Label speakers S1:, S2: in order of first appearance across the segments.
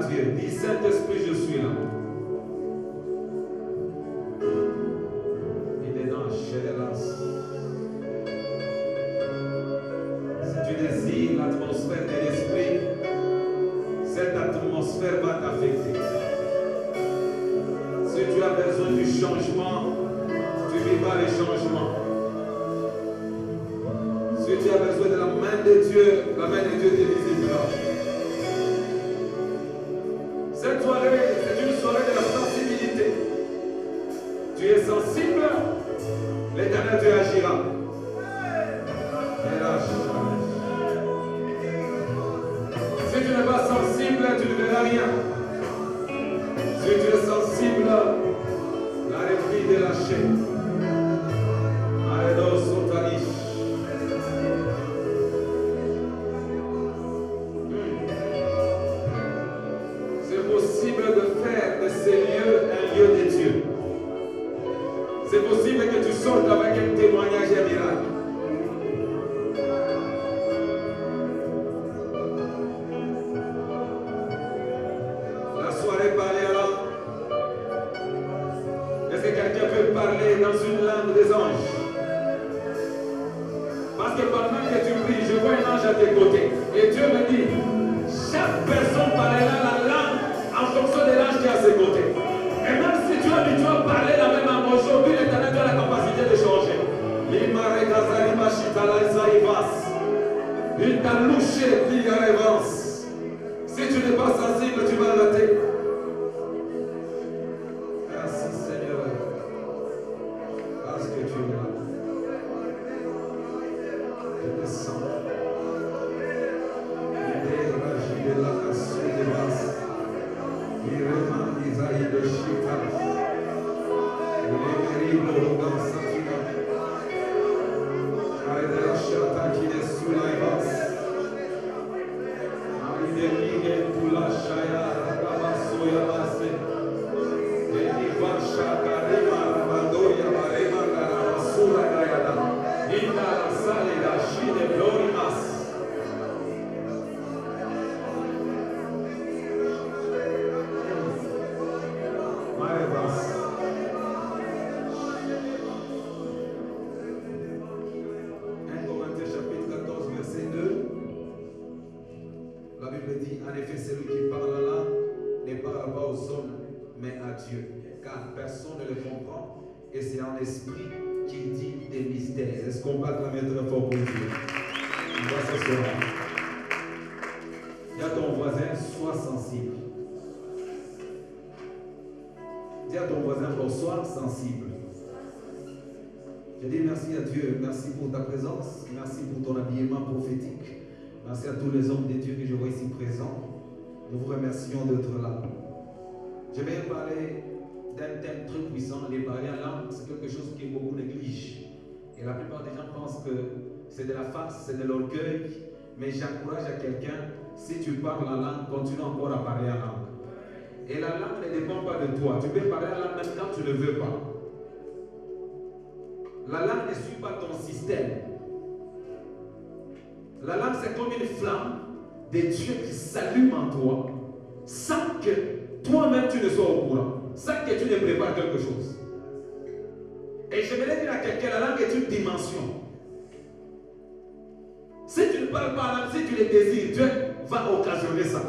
S1: Dieu. Dis Saint-Esprit, je suis là. Il est dans Chélélas. Si tu désires l'atmosphère de l'esprit, cette atmosphère va t'affecter. Si tu as besoin du changement, tu vivras les changements. Si tu as besoin de la main de Dieu, la main de Dieu te visitera. Cette soirée, c'est une soirée de la sensibilité. Tu es sensible, l'Éternel Dieu agira. Si tu n'es pas sensible, tu ne verras rien. Si tu es sensible, la répit est lâchée. Aredo Sotanish. C'est possible de faire de ces lieux un lieu de Dieu. C'est possible que tu sortes avec un témoignage et un miracle. La soirée parler à l'âme. Est-ce que quelqu'un peut parler dans une langue des anges? Parce que pendant que tu pries, je vois un ange à tes côtés. Et Dieu me dit, chaque personne parlera la langue en fonction de l'ange qui est à ses côtés. Et même si tu es habitué à parler la même langue, aujourd'hui, l'Éternel a la capacité de changer. Il t'a louché, dit à révérence. Si tu n'es pas sensible, tu vas rater. Merci Seigneur. Parce que tu es là. Je te sens. Il est ragi de la nation de base. Il remet Isaïe de Chita. Il est terrible dans sa figure. Arrête de la chata qui est sous la base. Dieu, car personne ne le comprend et c'est en esprit qu'il dit des mystères. Est-ce qu'on peut acclamer très fort pour Dieu? On va s'asseoir. Dis à ton voisin, sois sensible. Dis à ton voisin, sois sensible. Je dis merci à Dieu, merci pour ta présence, merci pour ton habillement prophétique. Merci à tous les hommes de Dieu que je vois ici présents. Nous vous remercions d'être là. Je vais parler d'un thème très puissant. Les parler en langue, c'est quelque chose que beaucoup négligent. Et la plupart des gens pensent que c'est de la farce, c'est de l'orgueil. Mais j'encourage à quelqu'un, si tu parles en langue, continue encore à parler en langue. Et la langue ne dépend pas de toi. Tu peux parler en langue même quand tu ne veux pas. La langue ne suit pas ton système. La langue, c'est comme une flamme de Dieu qui s'allume en toi sans que toi-même tu ne sois au courant, sans que tu ne prépares quelque chose. Et je voulais dire à quelqu'un, la langue est une dimension. Si tu ne parles pas en langue, si tu le désires, Dieu va occasionner ça.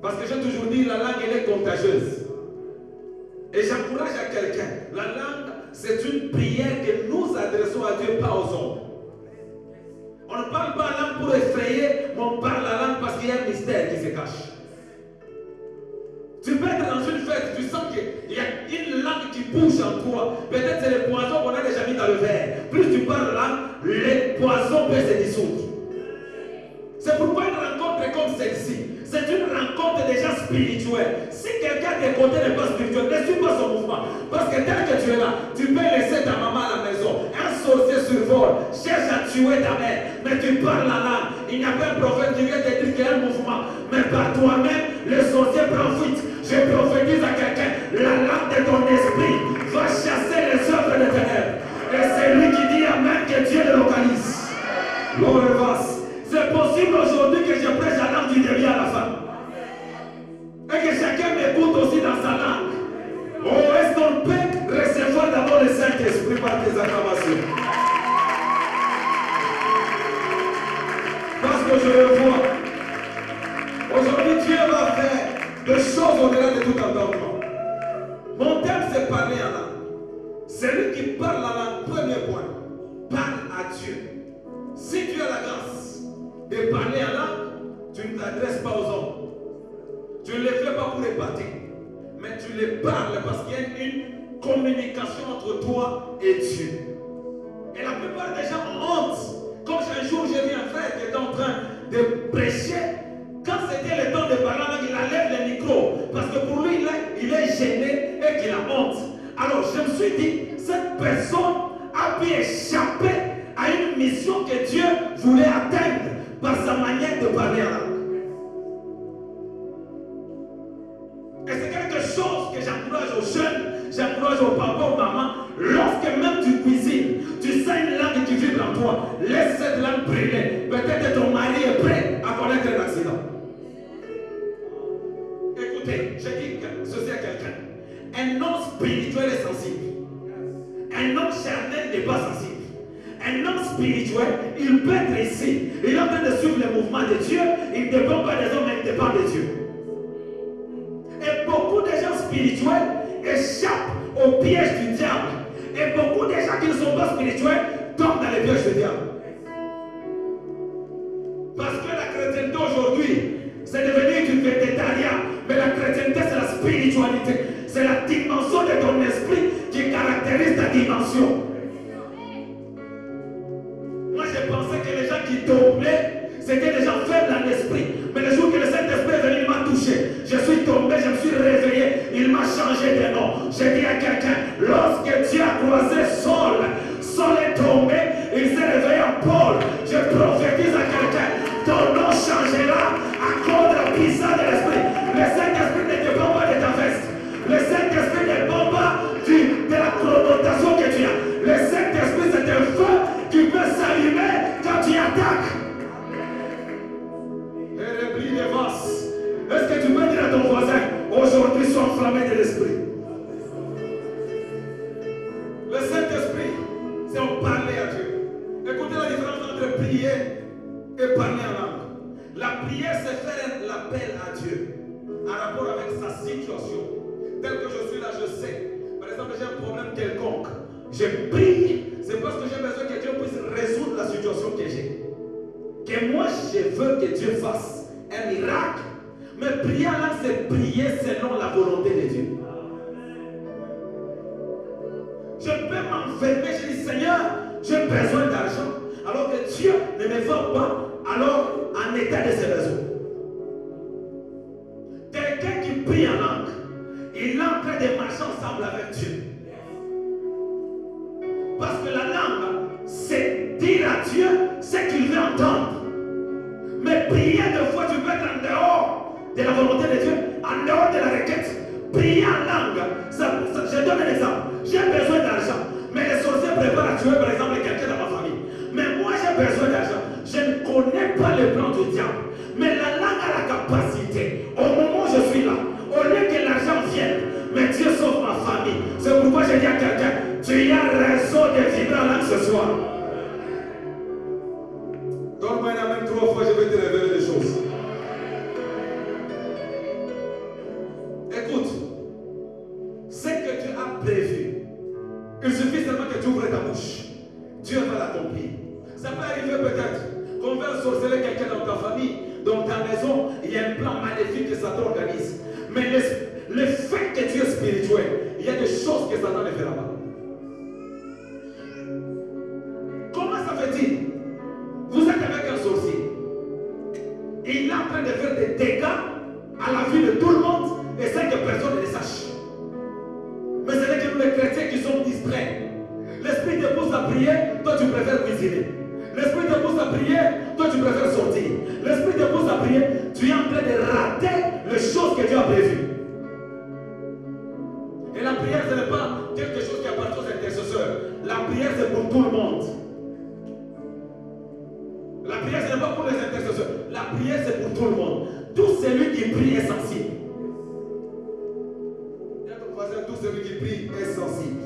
S1: Parce que j'ai toujours dit, la langue elle est contagieuse. Et j'encourage à quelqu'un, la langue c'est une prière que nous adressons à Dieu, pas aux hommes. On ne parle pas la langue pour effrayer, mais on parle la langue parce qu'il y a un mystère qui se cache. Tu peux être dans une fête, tu sens qu'il y a une langue qui bouge en toi. Peut-être c'est le poison qu'on a déjà mis dans le verre. Plus tu parles la langue, le poison peut se dissoudre. C'est pourquoi une rencontre comme celle-ci, c'est une rencontre déjà spirituelle. Si quelqu'un de côté n'est pas spirituel, ne suis pas son mouvement. Parce que tel que tu es là, tu peux laisser ta maman à la maison. Un sorcier survole, cherche à tuer ta mère, mais tu parles la langue. Il n'y a pas un prophète qui vient te dire qu'il y a un mouvement. Mais par toi-même, le sorcier prend fuite. Je prophétise à quelqu'un, la langue de ton esprit va chasser les œuvres des ténèbres. Et c'est lui qui dit Amen que Dieu le localise. L'on revasse. C'est possible aujourd'hui que je prêche la langue du début à la fin. que Dieu va faire des choses au-delà de tout entendement. Mon thème, c'est parler en langue. Celui qui parle en langue, premier point, parle à Dieu. Si tu as la grâce de parler en langue, tu ne t'adresses pas aux hommes. Tu ne les fais pas pour épater, mais tu les parles parce qu'il y a une communication entre toi et Dieu. Et la plupart des gens ont honte. Comme un jour, j'ai vu un frère qui était en train de prêcher. Quand c'était le temps de parler en langue, il enlève le micro. Parce que pour lui, il est gêné et qu'il a honte. Alors, je me suis dit, cette personne a pu échapper à une mission que Dieu voulait atteindre par sa manière de parler en langue. Et c'est quelque chose que j'encourage aux jeunes, j'encourage aux papas, aux mamans. Lorsque même tu cuisines, tu sens une langue qui vibre en toi, laisse cette langue brûler. Peut-être ton mari est prêt à connaître un accident. Écoutez, je dis ceci à quelqu'un. Un homme spirituel est sensible. Un homme charnel n'est pas sensible. Un homme spirituel, il peut être ici. Il est en train de suivre le mouvement de Dieu. Il ne dépend pas des hommes, mais il dépend de Dieu. Et beaucoup de gens spirituels échappent au piège du diable. Et beaucoup de gens qui ne sont pas spirituels tombent dans les pièges du diable. Parce que la chrétienté aujourd'hui, c'est devenu du végétarien. Mais la chrétienté, c'est la spiritualité. C'est la dimension de ton esprit qui caractérise ta dimension. Moi, je pensais que les gens qui tombaient, c'était des gens faibles en esprit. Mais le jour que le Saint-Esprit est venu, il m'a touché. Je suis tombé, je me suis réveillé. Il m'a changé de nom. J'ai dit à quelqu'un, lorsque Dieu a croisé Saul, Saul est tombé, il s'est réveillé en Paul. Je prophétise à quelqu'un, ton nom changera à cause de la puissance de l'Esprit. Le Saint-Esprit ne dépend pas de ta veste. Le Saint-Esprit ne dépend pas de la chronotation que tu as. Le Saint-Esprit, c'est un feu qui peut s'allumer quand tu attaques. Est-ce que tu peux dire à ton voisin, aujourd'hui sois enflammé de l'esprit? Le Saint-Esprit, c'est en parler à Dieu. Écoutez la différence entre prier et parler en langue. La prière, c'est faire l'appel à Dieu en rapport avec sa situation. Tel que je suis là, je sais. Par exemple, j'ai un problème quelconque. Je prie, c'est parce que j'ai besoin que Dieu puisse résoudre la situation que j'ai. Que moi, je veux que Dieu fasse un miracle. Mais prier en langue, c'est prier selon la volonté de Dieu. Je peux m'enfermer, je dis Seigneur, j'ai besoin d'argent. Alors que Dieu ne me voit pas, alors en état de ses besoins. Quelqu'un qui prie en langue, il est en train de marcher ensemble avec Dieu. Parce que la langue, c'est dire à Dieu ce qu'il veut entendre. Mais prier de fois, tu peux être en dehors de la volonté de Dieu, en dehors de la requête. Prier en langue, je donne un exemple. J'ai besoin d'argent, mais les sorciers préparent à tuer par exemple quelqu'un dans ma famille. Mais moi j'ai besoin d'argent. Je ne connais pas le plan du diable. Mais la langue a la capacité. Au moment où je suis là, au lieu que l'argent vienne, mais Dieu sauve ma famille. C'est pourquoi je dis à quelqu'un, tu as raison de vibrer en langue ce soir. Donne-moi une amen 3 fois, je vais te révéler des choses. Écoute, ce que Dieu a prévu, il suffit seulement que tu ouvres ta bouche. Dieu va l'accomplir. Ça peut arriver peut-être qu'on va sorceller quelqu'un dans ta famille, dans ta maison, il y a un plan maléfique que Satan organise. Mais le fait que tu es spirituel, il y a des choses que Satan ne fera pas. Comment ça fait-il? Vous êtes avec un sorcier. Il est en train de faire des dégâts à la vie de tout le monde et sans que personne ne le sache. Mais ce n'est que nous les chrétiens qui sommes distraits. L'esprit te pousse à prier, toi tu préfères cuisiner. L'esprit te pousse à prier, toi tu préfères sortir. L'esprit te pousse à prier, tu es en train de rater les choses que Dieu a prévues. Et la prière, ce n'est pas quelque chose qui appartient aux intercesseurs. La prière, c'est pour tout le monde. La prière, ce n'est pas pour les intercesseurs. La prière, c'est pour tout le monde. Tout celui qui prie est sensible. Tout celui qui prie est sensible.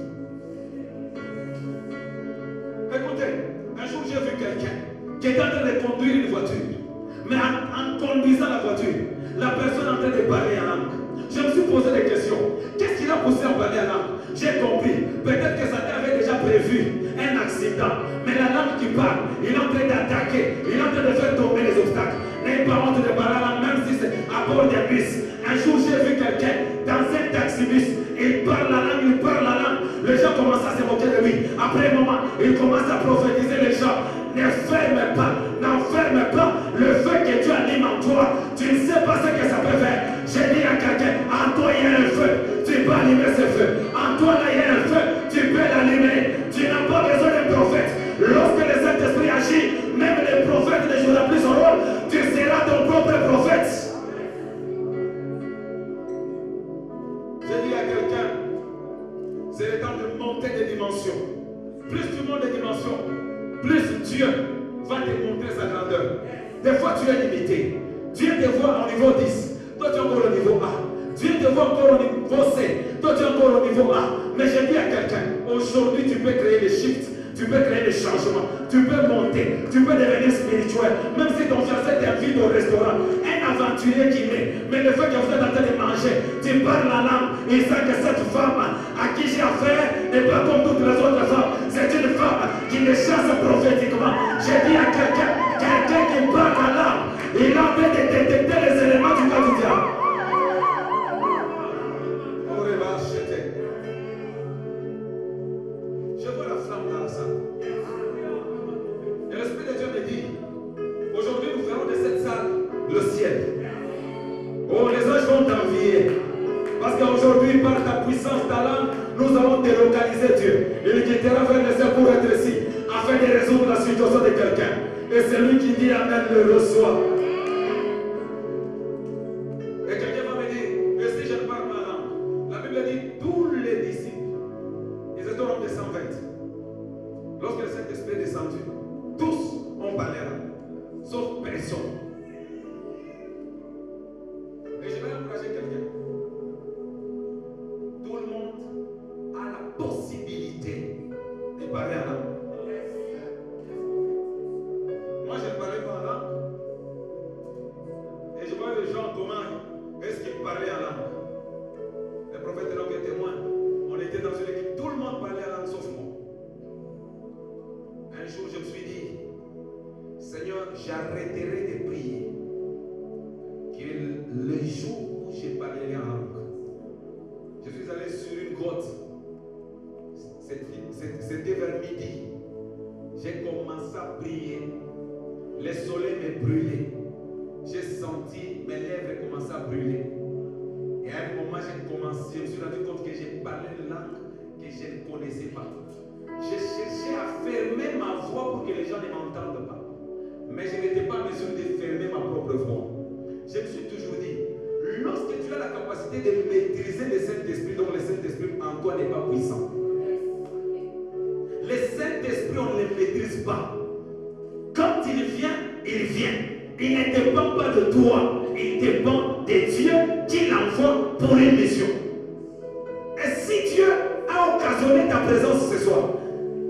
S1: Écoutez, un jour j'ai vu quelqu'un qui était en train de bus. Un jour, j'ai vu quelqu'un dans un taxi-bus. Il parle la langue, il parle la langue. Les gens commencent à se moquer de lui. Après un moment, il commence à prophétiser les gens. Ne ferme pas, n'enferme pas le feu que Dieu anime en toi. Tu ne sais pas ce que ça peut faire. J'ai dit à quelqu'un, en toi il y a un feu. Tu peux allumer ce feu. En toi là il y a un feu. Tu peux l'allumer. Tu n'as pas besoin d'un prophète. Lorsque le Saint-Esprit agit, même les prophètes ne joueront plus son rôle. Tu seras ton propre prophète. J'ai dit à quelqu'un, c'est le temps de monter des dimensions. Plus tu montes des dimensions, plus Dieu va te montrer sa grandeur. Des fois tu es limité. Dieu te voit au niveau 10. Toi tu es encore au niveau A. Dieu te voit encore au niveau C. Toi tu es encore au niveau A. Mais j'ai dit à quelqu'un, aujourd'hui tu peux créer des shifts. Tu peux créer des changements, tu peux monter, tu peux devenir spirituel. Même si ton fiancé t'invite au restaurant, un aventurier qui naît, mais le fait que vous êtes en train de manger, tu parles la langue, il sait que cette femme à qui j'ai affaire n'est pas comme toutes les autres femmes. C'est une femme qui me chasse prophétiquement. J'ai dit à quelqu'un qui parle la langue, il a en train de détecter les éléments du quotidien. Je vois la flamme dans la salle. Et l'Esprit de Dieu me dit, aujourd'hui nous ferons de cette salle le ciel. Oh, les anges vont t'envier. Parce qu'aujourd'hui, par ta puissance, ta langue, nous allons délocaliser Dieu. Il quittera vers le ciel pour être ici, afin de résoudre la situation de quelqu'un. Et celui qui dit Amen le reçoit. Et quelqu'un va me dire, et si je ne parle pas la langue? La Bible dit, tous les disciples, ils étaient au nombre de 120. Lorsque le Saint-Esprit est descendu, tous ont parlé la langue, sauf personne. Et je vais encourager quelqu'un. Tout le monde a la possibilité de parler en langue. Moi, je ne parlais pas en langue. Et je vois les gens comment est-ce qu'ils parlaient en langue. Le prophète est là qui est témoin. On était dans une équipe, tout le monde parlait en langue sauf moi. Un jour, je me suis dit, Seigneur, j'arrêterai de prier. Que le jour où j'ai parlé en langue, je suis allé sur une grotte. C'était vers midi. J'ai commencé à prier. Le soleil me brûlait. J'ai senti mes lèvres commencer à brûler. Et à un moment, je me suis rendu compte que j'ai parlé une langue que je ne connaissais pas. J'ai cherché à fermer ma voix pour que les gens ne m'entendent pas. Mais je n'étais pas en mesure de fermer ma propre voix. Je me suis toujours dit, lorsque tu as la capacité de maîtriser le Saint-Esprit, donc le Saint-Esprit en toi n'est pas puissant. Le Saint-Esprit, on ne le maîtrise pas. Quand il vient, il vient. Il ne dépend pas de toi, il dépend de Dieu qui l'envoie pour une mission. Et si Dieu a occasionné ta présence ce soir,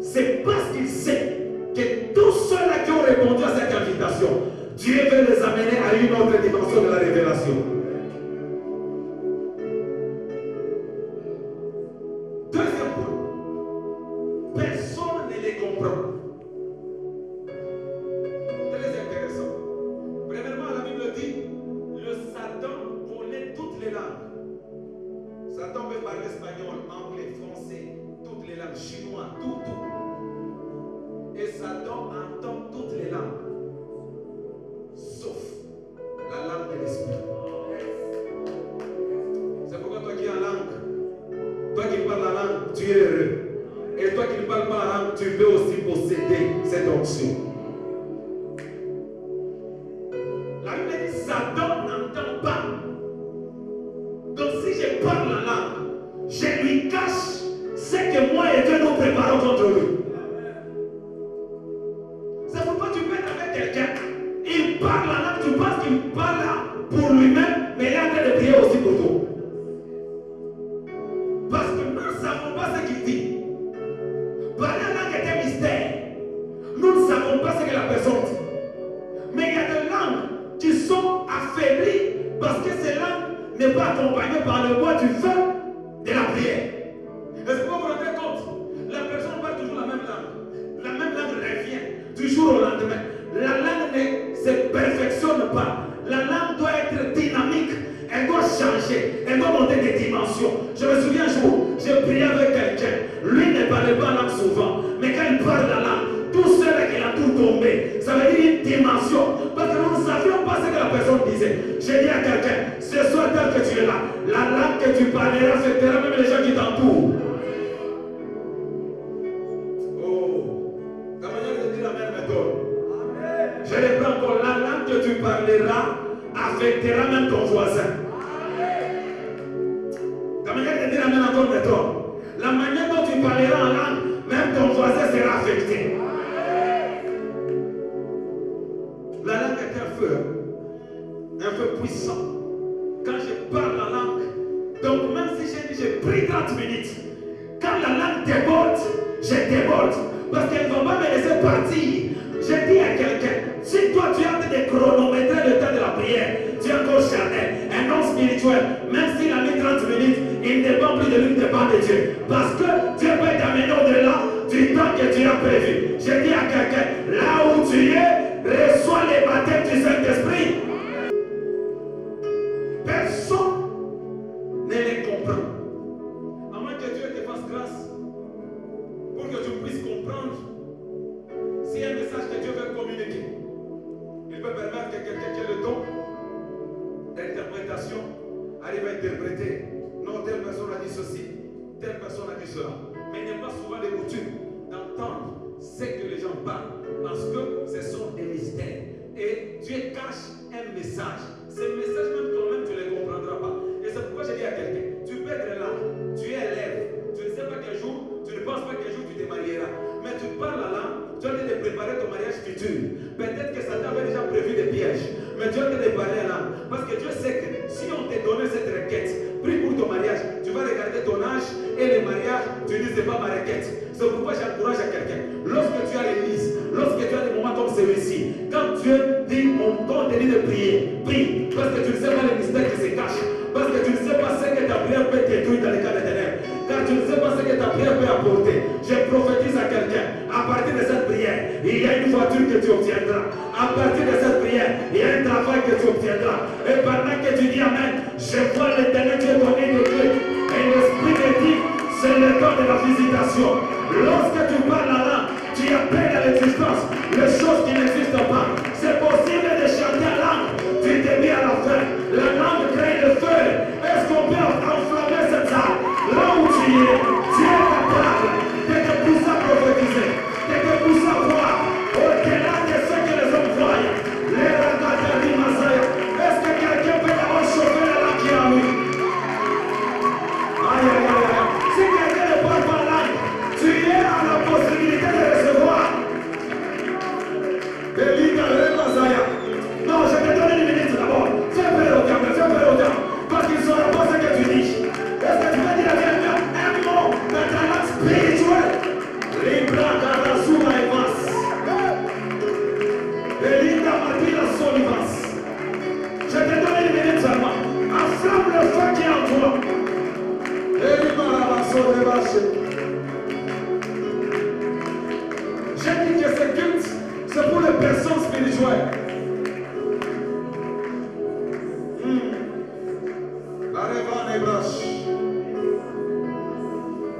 S1: c'est parce qu'il sait que tous ceux-là qui ont répondu à cette invitation, Dieu veut les amener à une autre dimension de la révélation. Deuxième point, personne ne les comprend. Très intéressant. Premièrement, la Bible dit, le Satan connaît toutes les langues. Satan peut parler espagnol, anglais, français, toutes les langues, chinois, tout. Et Satan entend toutes les langues, sauf la langue de l'esprit. C'est pourquoi toi qui es en langue, toi qui parles la langue, tu es heureux. Et toi qui ne parles pas la langue, tu peux aussi posséder cette onction. La Bible dit Satan n'entend pas. Donc si je parle la langue, je lui cache ce que moi et Dieu nous préparons contre lui. C'est pourquoi tu peux être avec quelqu'un, il parle la langue, tu penses qu'il parle pour lui-même, mais il est en train de prier aussi pour toi. Parce que nous ne savons pas ce qu'il dit. Parler la langue est un mystère. Nous ne savons pas ce que la personne dit. Mais il y a des langues qui sont affaiblies parce que ces langues n'est pas accompagnées par le bois du feu de la prière. Est-ce que vous vous rendez compte? La personne parle toujours la même langue. La même langue revient du jour au lendemain. La langue ne se perfectionne pas. La langue doit être dynamique. Elle doit changer. Elle doit monter des dimensions. Je me souviens un jour, j'ai prié avec quelqu'un. Lui ne parlait pas la langue souvent. Mais quand il parle la langue, tout seul qu'il a tout tombé. Ça veut dire une dimension. Parce que nous ne savions pas ce que la personne disait. J'ai dit à quelqu'un, ce soir tel que tu es là, la langue que tu parleras affectera même les gens qui t'entourent. Oh, ta manière de dire la même méthode. Je reprends encore, la langue que tu parleras affectera même ton voisin. Ta manière de dire la même encore méthode. La manière dont tu parleras en langue, même ton voisin sera affecté. La langue est un feu puissant. Quand je parle la langue, donc même si j'ai pris 30 minutes, quand la langue déborde, je déborde. Parce qu'elle ne va pas me laisser partir. J'ai dit à quelqu'un, si toi tu as de chronométrer le temps de la prière, tu es encore charnel, un homme spirituel, même s'il a mis 30 minutes, il ne dépend plus de lui, il dépend de Dieu. Parce que Dieu peut t'amener au-delà du temps que tu as prévu. J'ai dit à quelqu'un, là où tu es, reçois les baptêmes du Saint-Esprit. Personne ne les comprend. À moins que Dieu te fasse grâce pour que tu puisses comprendre. S'il y a un message que Dieu veut communiquer, il peut permettre que quelqu'un qui a le don d'interprétation arrive à interpréter. Non, telle personne a dit ceci, telle personne a dit cela. Mais il n'y a pas souvent de coutume d'entendre ce que les gens parlent, parce que ce sont des mystères. Et Dieu cache un message. Ces messages, même toi-même, tu ne les comprendras pas. Et c'est pourquoi j'ai dit à quelqu'un, tu peux être là, tu es élève, tu ne sais pas quel jour, tu ne penses pas quel jour tu te marieras. Mais tu parles la langue, tu as de préparer ton mariage futur. Peut-être que Satan avait déjà prévu des pièges, mais tu as de parler la langue. Parce que Dieu sait que si on te donnait cette requête, prie pour ton mariage, tu vas regarder ton âge et le mariage, tu dis c'est pas ma requête. C'est pourquoi j'encourage à quelqu'un. Lorsque tu as l'église, lorsque tu as des moments comme celui-ci, quand Dieu dit, on te dit de prier, prie. Parce que tu ne sais pas les mystères qui se cachent. Parce que tu ne sais pas ce que ta prière peut détruire dans les cas des ténèbres. Car tu ne sais pas ce que ta prière peut apporter. Je prophétise à quelqu'un, à partir de cette prière, il y a une voiture que tu obtiendras. À partir de cette prière, il y a un travail que tu obtiendras. Et pendant que tu dis Amen, je vois l'Éternel Dieu donner des clés. Et l'Esprit te dit, c'est le temps de la visitation. Lorsque tu parles la langue, tu appelles à l'existence les choses qui n'existent pas. C'est possible de chanter la langue du début à la fin. La langue crée le feu. Est-ce qu'on peut enflammer cette salle? Là où tu es capable de te pousser à prophétiser, de te pousser à voir au-delà de ce que les hommes voient. Les ragatins du Masaya. Est-ce que quelqu'un peut d'abord chauffer la langue qui est en lui? Aïe, aïe, aïe, aïe. Si quelqu'un ne parle pas la langue, tu es à la possibilité de recevoir. Non, je te donne une minute d'abord. Fais peur au diable, fais peur au diable. Parce qu'il ne saura pas ce que tu dis. Est-ce que tu peux dire à quelqu'un un mot de ta langue spirituelle? Libra Karasuma Evas. Belinda Matila Solivas. Je te donne une minute seulement. Enflamme le feu qui est en toi. J'ai dit que ce culte, c'est pour les personnes spirituelles.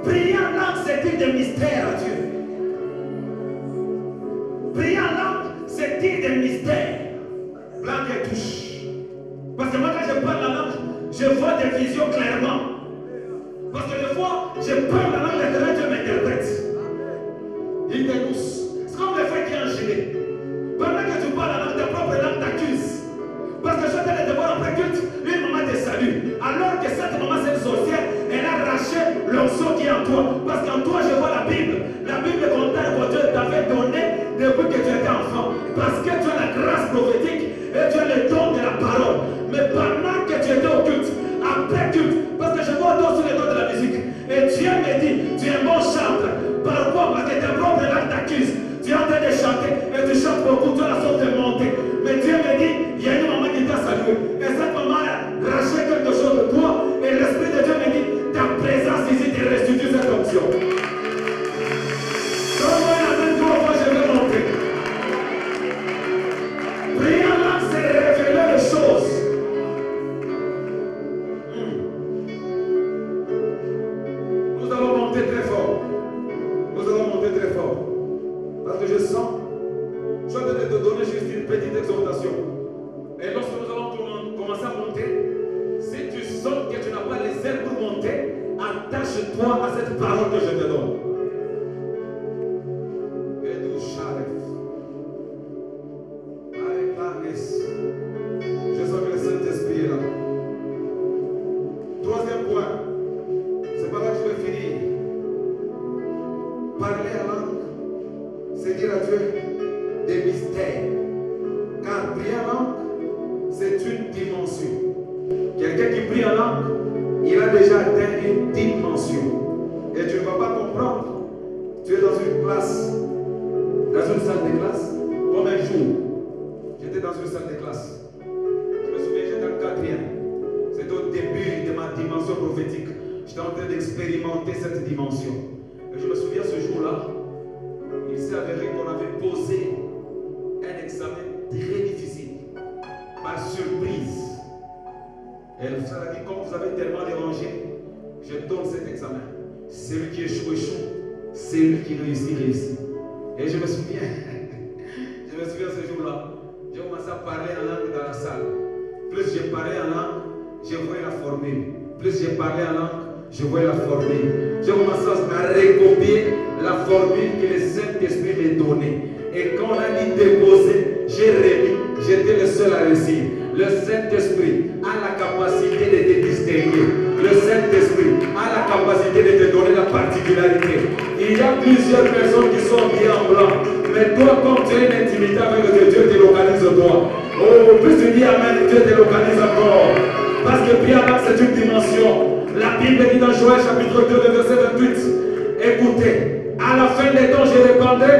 S1: Prier en langue, c'est dire des mystères à Dieu. Prier en langue, c'est dire des mystères. Langue et touche. Parce que moi, quand je parle la langue, je vois des visions clairement. Parce que des fois, je parle la langue, l'éternel Dieu m'interprète. Il dénonce. C'est comme le fait qu'il y a un gilet. Pendant que tu parles la langue, ta propre langue t'accuse. Parce que je t'ai de voir après culte, une maman te salue. Alors que cette maman, c'est une sorcière, elle a arraché l'onction qui est en toi. Parce qu'en toi, je vois la Bible. La Bible contient que Dieu t'avait donné depuis que tu étais enfant. Parce que tu as la grâce prophétique et tu as le don de la parole. Mais pendant que tu étais au culte, après culte, parce que je vois aussi le don de la musique. Et Dieu me dit, tu es un bon chanteur. Pourquoi? Parce que ta propre langue t'accuse. Tu es en train de chanter et tu chantes beaucoup, tu as la sorte de monter. Mais Dieu me dit, il y a une maman qui t'a salué. Et cette maman a racheté quelque chose de toi. Et l'Esprit de Dieu me dit, ta présence ici te restitue cette option. Donne-moi la main, trois fois, je vais monter. Prier en langue, c'est révéler les choses zèle pour monter, attache-toi à cette parole que je te donne. Je sens que le Saint-Esprit est là. Troisième point, c'est par là que je vais finir. Parler en langue, c'est dire à Dieu des mystères. Car prier en langue, c'est une dimension. Quelqu'un qui prie en langue, il a déjà atteint une dimension. Et tu ne vas pas comprendre. Tu es dans une classe, dans une salle de classe, comme un jour. J'étais dans une salle de classe. Je me souviens, j'étais en quatrième. C'était au début de ma dimension prophétique. J'étais en train d'expérimenter cette dimension. Et je me souviens ce jour-là, il s'est avéré qu'on avait posé un examen très difficile, par surprise. Et le frère a dit, comme vous avez tellement dérangé, je donne cet examen. Celui qui échoue, échoue. Celui qui réussit, réussit. Et je me souviens ce jour-là, j'ai commencé à parler en langue dans la salle. Plus j'ai parlé en langue, je voyais la formule. Plus j'ai parlé en langue, je voyais la formule. J'ai commencé à recopier la formule que le Saint-Esprit m'a donnée. Et quand on a dit déposer, j'ai remis. J'étais le seul à réussir. Le Saint-Esprit a la capacité de te distinguer. Le Saint-Esprit a la capacité de te donner la particularité. Il y a plusieurs personnes qui sont bien en blanc. Mais toi, comme tu as une intimité avec Dieu, Dieu te localise toi. Oh, plus tu dis Amen, Dieu te localise encore. Parce que prier en langue, c'est une dimension. La Bible dit dans Joël chapitre 2, verset 28. Écoutez, à la fin des temps, je répandrai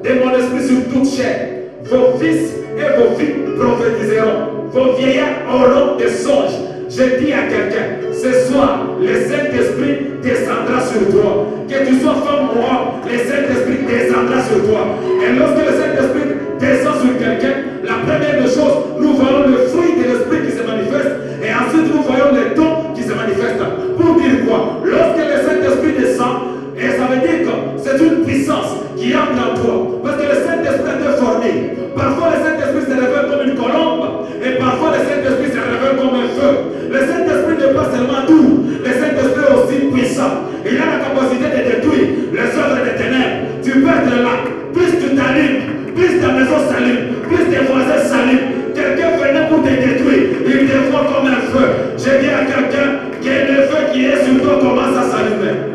S1: de mon esprit sur toute chair. Vos fils et vos filles prophétiseront. Vos vieillards auront des songes. Je dis à quelqu'un, ce soir, le Saint-Esprit descendra sur toi. Que tu sois femme ou homme, le Saint-Esprit descendra sur toi. Et lorsque le Saint-Esprit descend sur quelqu'un, la première des choses, nous voyons le fruit de l'Esprit qui se manifeste. Et ensuite, nous voyons les dons qui se manifestent. Pour dire quoi? Lorsque le Saint-Esprit descend, et ça veut dire que c'est une puissance qui entre en toi. Parce que le Saint-Esprit est formé. Parfois, le Saint-Esprit se révèle comme une colombe. Et parfois, le Saint-Esprit se révèle comme un feu. Le Saint-Esprit n'est pas seulement doux. Le Saint-Esprit est aussi puissant. Il a la capacité de détruire les œuvres des ténèbres. Tu peux être là. Plus tu t'allumes, plus ta maison s'allume, plus tes voisins s'allument. Quelqu'un venait pour te détruire. Il te voit comme un feu. J'ai dit à quelqu'un que le feu qui est sur toi commence à s'allumer.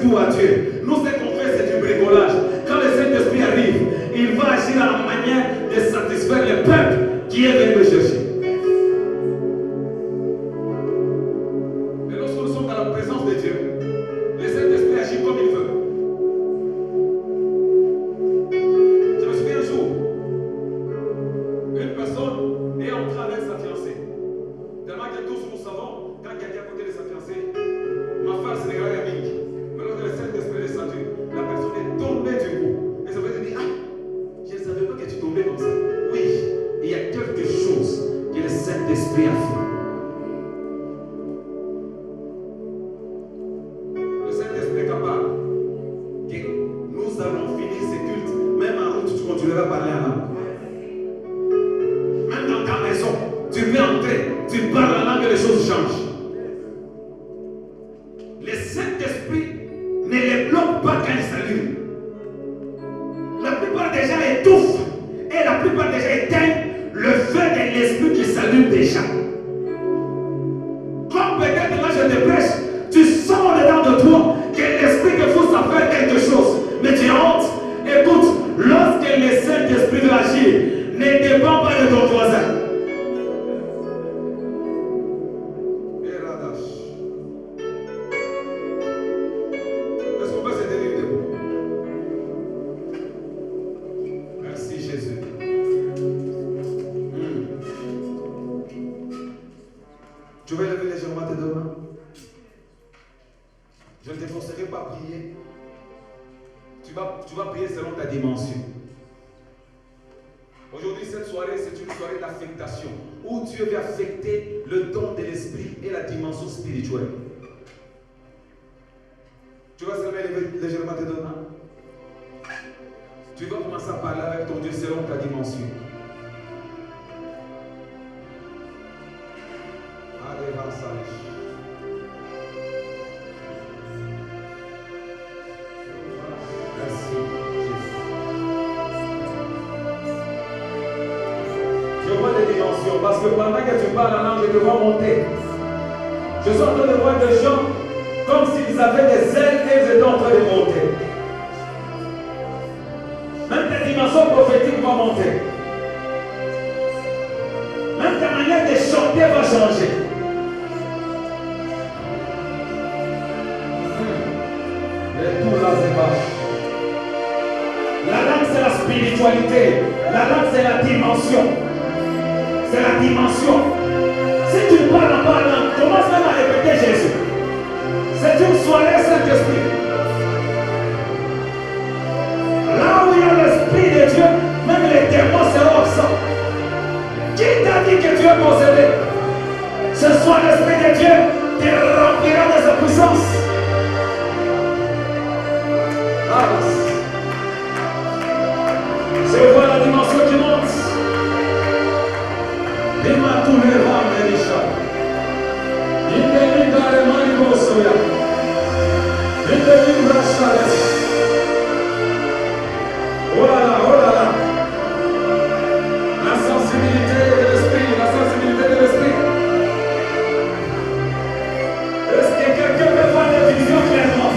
S1: À Dieu. Nous, ce qu'on fait, c'est du bricolage. Quand le Saint-Esprit arrive, il va agir à la manière de satisfaire le peuple qui est venu le chercher. Mais lorsque nous sommes dans la présence de Dieu, le Saint-Esprit agit comme il veut. Je me souviens un jour, une personne est entrée avec sa fiancée. Tellement que tous nous savons, quand quelqu'un est à côté de sa fiancée, ma femme, c'est des grands amis. Le Saint-Esprit est descendu, la personne est tombée du coup. Et ça veut dire, je ne savais pas que tu tombais comme ça. Oui, il y a quelque chose que le Saint-Esprit a fait. Le Saint-Esprit est capable que nous allons finir ce culte. Même en route, tu continueras à parler en langue. Même dans ta maison, tu peux entrer, tu parles en langue et les choses changent. Le Saint-Esprit ne les bloque pas quand ils s'allument. La plupart des gens étouffent et la plupart des gens éteignent le feu de l'esprit qui s'allume déjà. Comme peut-être là je te prêche, tu sens au-dedans de toi que l'esprit te pousse à faire quelque chose, mais tu as honte. Écoute, lorsque le Saint-Esprit veut agir, ne dépend pas de ton voisin. Tu vas lever légèrement tes deux mains. Je ne te forcerai pas à prier. Tu vas prier selon ta dimension. Aujourd'hui, cette soirée, soirée, c'est une soirée d'affectation, où Dieu veut affecter le don de l'esprit et la dimension spirituelle. Tu vas se lever légèrement tes deux mains. Tu vas commencer à parler avec ton Dieu selon ta dimension. Merci, Jésus. Je vois des dimensions parce que pendant que tu parles en langue, je te vois monter. Je suis en train de voir des gens comme s'ils avaient des ailes et ils étaient en train de monter. Même ta dimension prophétique va monter. Même ta manière de chanter va changer. La langue, c'est la spiritualité. La langue, c'est la dimension. C'est la dimension. Si tu parles en parlant, commence même à répéter Jésus. C'est une soirée Saint-Esprit. Là où il y a l'Esprit de Dieu, même les démons seront absents. Qui t'a dit que tu es possédé? Ce soir, l'Esprit de Dieu te remplira de sa puissance. Je vois la dimension qui monte. Dima tous les rames de l'Isha. Indemni carrément il soya. Indemni rachales. Oh là là, oh là là. La sensibilité de l'esprit, la sensibilité de l'esprit. Est-ce que quelqu'un peut voir des visions clairement?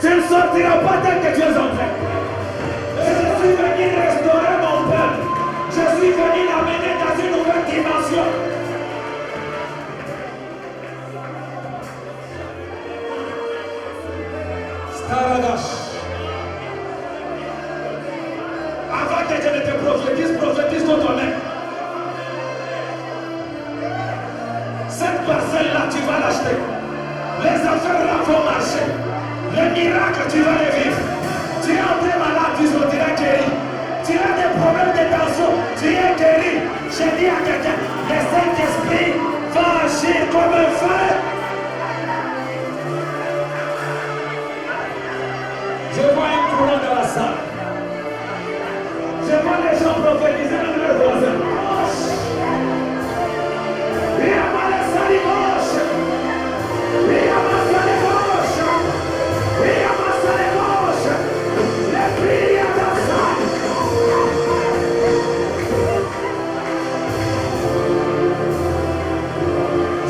S1: Tu ne sortiras pas tel que tu es entré. Je suis venu restaurer mon peuple. Je suis venu l'amener dans une nouvelle dimension. Staragash. Avant que je ne te prophétise contre toi-même. Cette parcelle-là, tu vas l'acheter. Les affaires-là vont marcher. Le miracle, tu vas le vivre. Tu es entré malade, tu sortiras guéri. Tu as des problèmes de tension, tu es guéri. J'ai dit à quelqu'un, le Saint-Esprit va agir comme un feu. Je vois un courant dans la salle. Je vois les gens prophétiser dans leurs voisins. Il y a mal à salle gauche. Il y a mal à salle gauche. Il y a mal à salle gauche. Les prières dans la salle.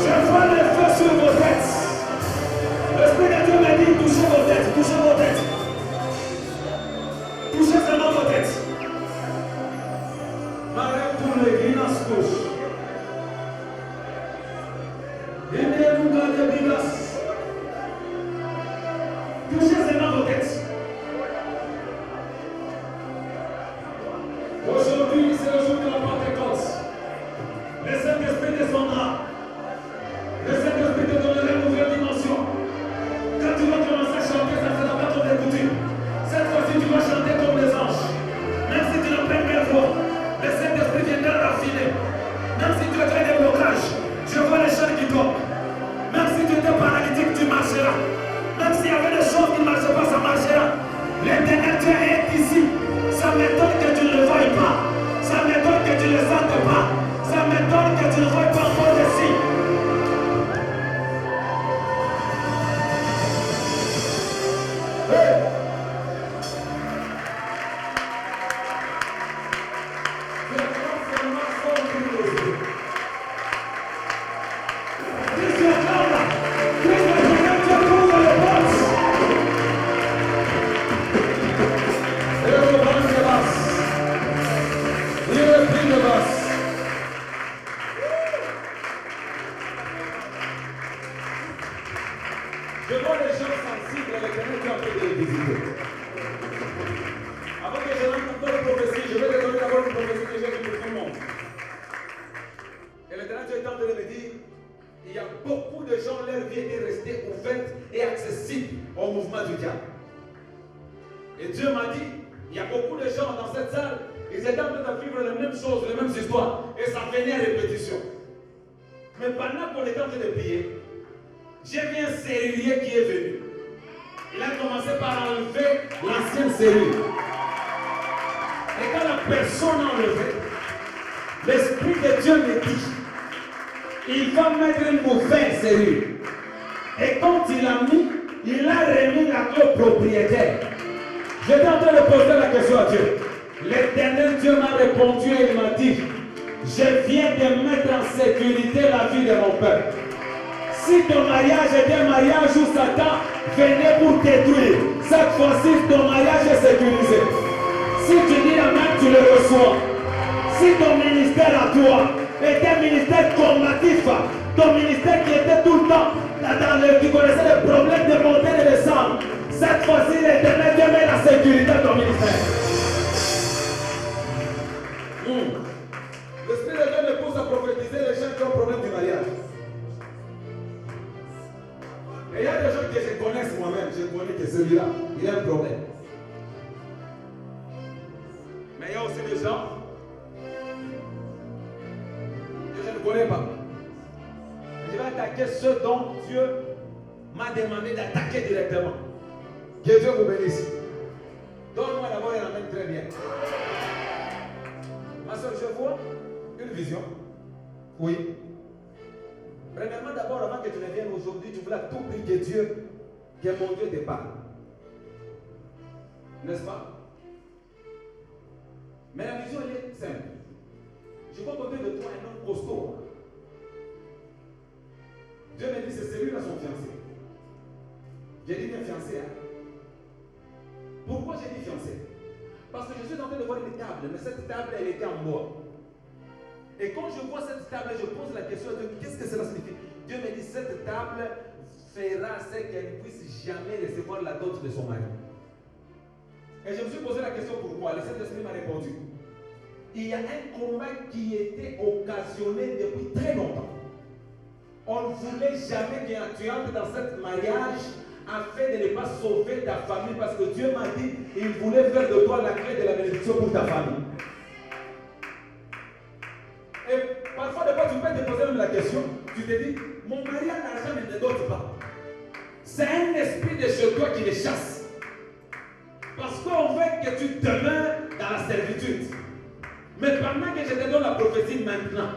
S1: Je vois le feu sur vos têtes. L'Esprit de Dieu m'a dit, touchez vos têtes, touchez vos têtes. Touchez seulement vos têtes. Marais pour les grinas couches. Touchez seulement vos têtes. Aujourd'hui, c'est le jour de la Pentecôte. Le Saint-Esprit descendra. Le Saint-Esprit te donnera une nouvelle dimension. Quand tu vas commencer à chanter, ça ne sera pas ton écouter. Cette fois-ci, tu vas chanter comme les anges. Même si tu n'as pas une belle voix, le Saint-Esprit viendra raffiner. Même si tu as fait des blocages, je vois les chaînes qui tombent. Même si tu étais paralytique, tu marcheras. Même s'il y avait des choses qui ne marchaient pas, ça marchera. L'Éternel Dieu est ici. Ça m'étonne que tu ne le voies pas. Ça m'étonne que tu ne le sentes pas. Ça m'étonne que tu ne voies pas encore de signes. Hey! Je vois les gens sensibles à l'Éternel qui ont fait de les visiter. Avant que je donne une prophétie, je vais te donner d'abord une prophétie que j'ai vue pour tout le monde. Et l'Éternel est en train de me dire, il y a beaucoup de gens, leur vie est restée ouverte et accessible au mouvement du diable. Et Dieu m'a dit, il y a beaucoup de gens dans cette salle, ils étaient en train de vivre les mêmes choses, les mêmes histoires, et ça venait à répétition. Mais pendant qu'on était en train de prier, j'ai vu un serrurier qui est venu. Il a commencé par enlever l'ancienne serrure. Et quand la personne a enlevé, l'Esprit de Dieu me dit, il va mettre une nouvelle serrure. Et quand il l'a mis, il a remis la clé au propriétaire. J'étais en train de poser la question à Dieu. L'Éternel Dieu m'a répondu et il m'a dit, je viens de mettre en sécurité la vie de mon peuple. Si ton mariage était un mariage où Satan venait pour détruire, cette fois-ci ton mariage est sécurisé. Si tu dis la main, tu le reçois. Si ton ministère à toi était un ministère combatif, ton ministère qui était tout le temps qui connaissait les problèmes de monter et de descendre, cette fois-ci l'Éternel Dieu met la sécurité à ton ministère. L'Esprit de Dieu me pousse à prophétiser les gens qui ont problème du mariage. Et il y a des gens que je connais moi-même, je connais que celui-là, il a un problème. Mais il y a aussi des gens que je ne connais pas. Je vais attaquer ceux dont Dieu m'a demandé d'attaquer directement. Que Dieu vous bénisse. Donne-moi d'abord un amen très bien. Ma soeur, je vois une vision. Oui. Premièrement, d'abord, avant que tu ne viennes aujourd'hui, tu voulais tout prier que Dieu, que mon Dieu te parle. N'est-ce pas? Mais la vision, elle est simple. Je vois côté de toi un homme costaud. Dieu me dit, c'est celui-là son fiancé. J'ai dit bien fiancé, hein? Pourquoi j'ai dit fiancé? Parce que je suis en train de voir une table, mais cette table, elle était en bois. Et quand je vois cette table, je pose la question à Dieu, qu'est-ce que cela signifie? Dieu me dit, cette table fera ce qu'elle ne puisse jamais recevoir la dot de son mari. Et je me suis posé la question pourquoi. Le Saint-Esprit m'a répondu. Il y a un combat qui était occasionné depuis très longtemps. On ne voulait jamais que tu entres dans ce mariage afin de ne pas sauver ta famille, parce que Dieu m'a dit il voulait faire de toi la clé de la bénédiction pour ta famille. Et parfois, tu peux te poser même la question, tu te dis, mon mari a l'argent mais ne dote pas. C'est un esprit de chez toi qui les chasse. Parce qu'on veut que tu demeures dans la servitude. Mais pendant que je te donne la prophétie maintenant,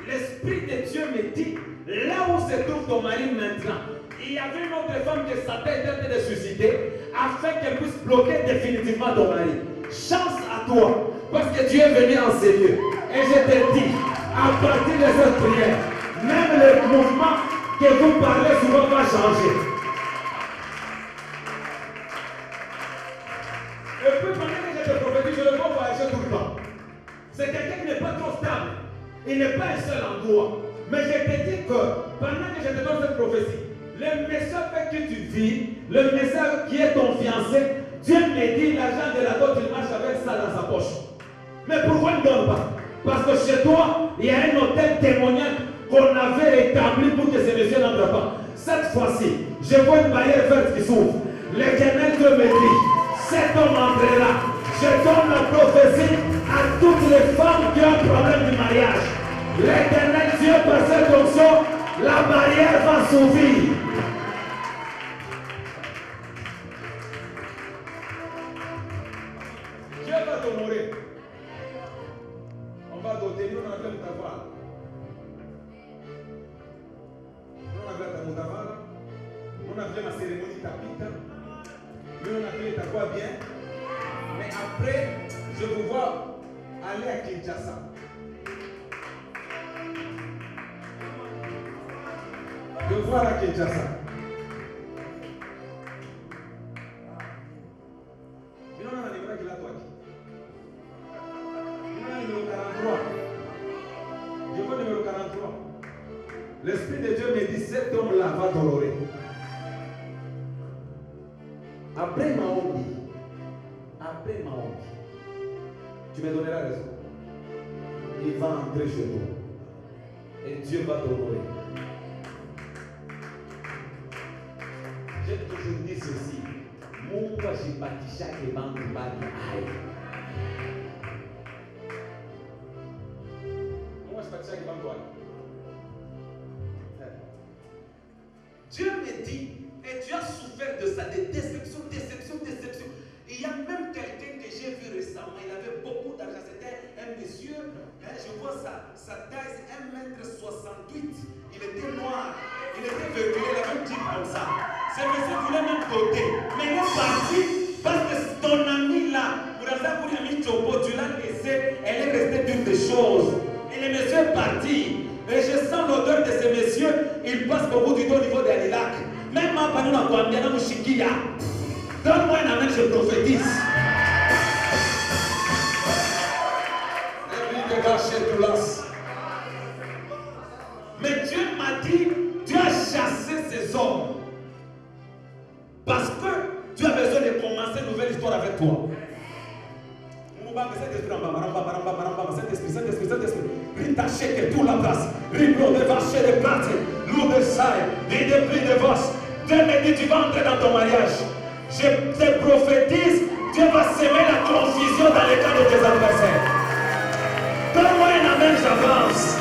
S1: l'Esprit de Dieu me dit, là où se trouve ton mari maintenant, il y avait une autre femme que Satan était en train de susciter afin qu'elle puisse bloquer définitivement ton mari. Chance à toi, parce que Dieu est venu en ces lieux. Et je te dis, à partir de cette prière, même le mouvement que vous parlez souvent va changer. Et puis pendant que je te prophétise, je le vois voyager tout le temps. C'est quelqu'un qui n'est pas trop stable. Il n'est pas un seul endroit. Mais je te dis que pendant que je te donne cette prophétie, le message avec qui tu vis, le message qui est ton fiancé, Dieu me dit l'argent de la dot, il marche avec ça dans sa poche. Mais pourquoi il ne donne pas? Parce que chez toi, il y a un hôtel témoignage qu'on avait établi pour que ces messieurs n'entrent pas. Cette fois-ci, je vois une barrière verte qui s'ouvre. L'Éternel Dieu me dit, cet homme entrera. Je donne la prophétie à toutes les femmes qui ont un problème du mariage. L'Éternel Dieu, par cette onction, la barrière va s'ouvrir. Dieu va t'honorer. On va doter, nous on appelle Moutavala. Nous on appelle Moutavala. On appelle ma cérémonie Tapita. Nous on appelle ta quoi bien. Mais après, je vous vois aller à Kinshasa. Je vous vois à Kinshasa. Mais on a un numéro qui l'a toi. On a un numéro 43. Je vois le numéro 43. L'Esprit de Dieu me dit, cet homme-là va t'honorer. Après ma honte, tu me donneras raison. Il va entrer chez toi. Et Dieu va t'honorer. J'ai toujours dit ceci. Mungu ashibakishake bantu baki hai. Mungu ashibakishake bantu hai. Dieu me dit, et tu as souffert de ça, de déception. Il y a même quelqu'un que j'ai vu récemment, il avait beaucoup d'argent, c'était un monsieur, je vois sa taille, c'est 1m68, il était noir, il était véhiculé, il avait un type comme ça. Ce monsieur voulait même doter, mais il est parti parce que ton ami là, tu l'as laissé, elle est restée d'une des choses. Et le monsieur est parti. Et je sens l'odeur de ce monsieur, il passe beaucoup du temps au niveau des lacs. Même ma panneau n'a pas bien dans mon chiquilla. Donne-moi un amen, je prophétise. Mais Dieu m'a dit, tu as chassé ces hommes. Parce que tu as besoin de commencer une nouvelle histoire avec toi. Saint-Esprit. Ritaché que tout la place. Riblo de vache de plate. Loup de saille. Et de plis de vache. Dieu me dit, tu vas entrer dans ton mariage. Je te prophétise, Dieu va semer la confusion dans les cas de tes adversaires. Donne-moi un amen, j'avance.